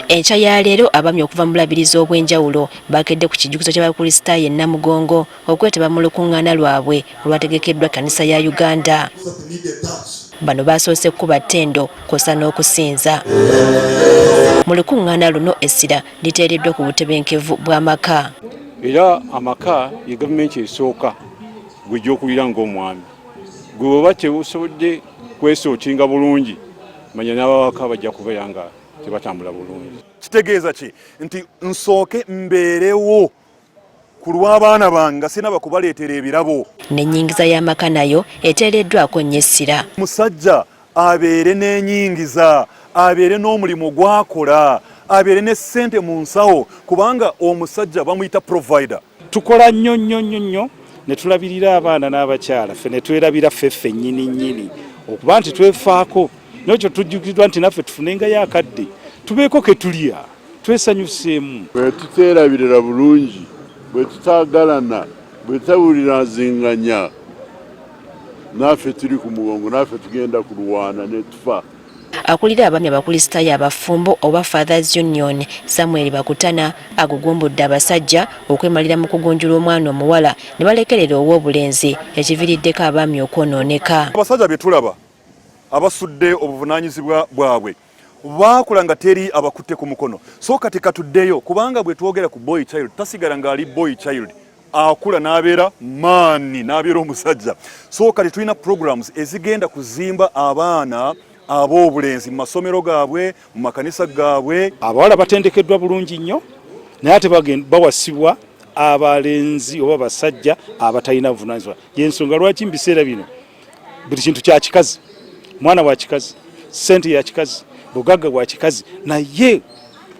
Enkya ya leero abami okuva mu bulabirizi obw'enjawulo bakedde ku kijjukizo ky'abakristaayo e Namugongo okwetaba mu lukuŋŋaana lwabwe olwategekeddwa Kkanisa ya Uganda. Bano basoose kuba ttendo kw'ossa n'okusinza. Mu lukuŋŋaana luno essira liteereddwa ku butebenkevu bw'amaka. Era amaka ye gavumenti esooka gw'ejja okuwulira ng'omwami. Gwe bw'oba tebusobodde kwesookinga bulungi, manya n'abawaka bajja kubeera nga tebatambula bulungi. Kitegeeza ki nti nsooke mbeerewo ku lw'abaana bange sina bakubaleetera ebirabo. N'ennyingiza y'amaka nayo eteereddwako nnyo essira. Musajja abeere n'ennyingiza, abeere n'omulimu gw'akola, abeere ne ssente mu nsawo, kubanga omusajja bamuyita provider. Tukola nnyo ne tulabirira abaana n'abakyala, ffe ne twerabira ffeffe nnyini okuba nti twefaako. N'ekyo tujjukirwa nti naffe tufunengayo akadde tubeeko ke tulya twesanyuseemu. Bwe tuteerabirira bulungi, bwe tutaagalana, bwe tutawulirazinganya, naffe tuli ku mugongo, naffe tugenda kulwana ne tufa. Akulira abami abakristaayo abafumbo oba Fathers Union Samuel Bakutana agugumbudde abasajja okwemalira mu kugunjula omwana omuwala ne balekerera ow'obulenzi ekiviiriddeko abami okwonooneka. Abasajja bye tulaba abasudde obuvunaanyizibwa bwabwe baakula nga teri abakutte ku mukono. So kati katuddeyo kubanga bwe twogera ku boy child tasigala ng'ali boy child, akula n'abeera maani, n'abeera omusajja. So kati tulina programs ezigenda kuzimba abaana ab'obulenzi mu masomero gaabwe, mu makanisa gaabwe. Abawala batendekeddwa bulungi nnyo naye ate bawasibwa abalenzi oba basajja abatalina buvunaanyizibwa. Y'ensonga lwaki mu biseera bino buli kintu kya kikazi, mwana wa kikazi, ssente ya kikazi, bugagga bwa kikazi, naye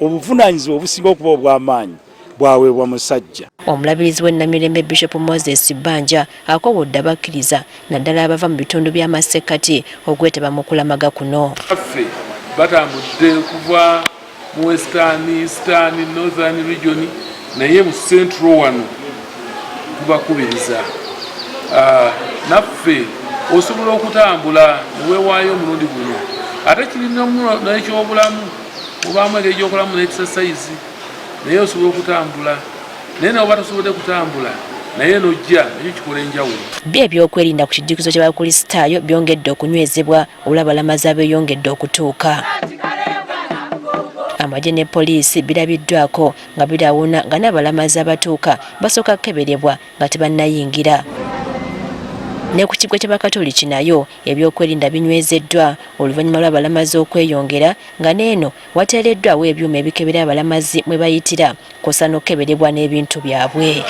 obuvunaanyizibwa obusinga okuba obw'amaanyi bwaweebwa musajja. Omulabirizi w'ennamirembe Bishop Moses Banja akobodde abakkiriza naddala abava mu bitundu by'amasekkati okwetaba mu kulamaga kuno. Ffe batambudde kuva mu Western, Eastern, Northern region naye mu Central wano tubakubiriza. Naffe osobola okutambula neweewaayo omulundi guno. Ate kirina n'ekyobulamu obaamu engeri gy'okolamu n'exercise naye osobola okutambula. Naye n'oba tosobodde kutambula naye n'ojja nakyo kikola enjawulo. Ebyokwerinda ku kijjukizo ky'abakristaayo byongedde okunywezebwa olw'abalamazi abeeyongedde okutuuka. Amagye ne poliisi birabiddwako nga birawuna nga n'abalamazi abatuuka basooka kukeberebwa nga tebannayingira. Ne ku kigo ky'Abakatoliki nayo ebyokwerinda binywezeddwa oluvannyuma lw'abalamazi okweyongera nga n'eno wateereddwawo ebyuma ebikebera abalamazi mwe bayitira kw'ossa n'okukeberebwa n'ebintu byabwe.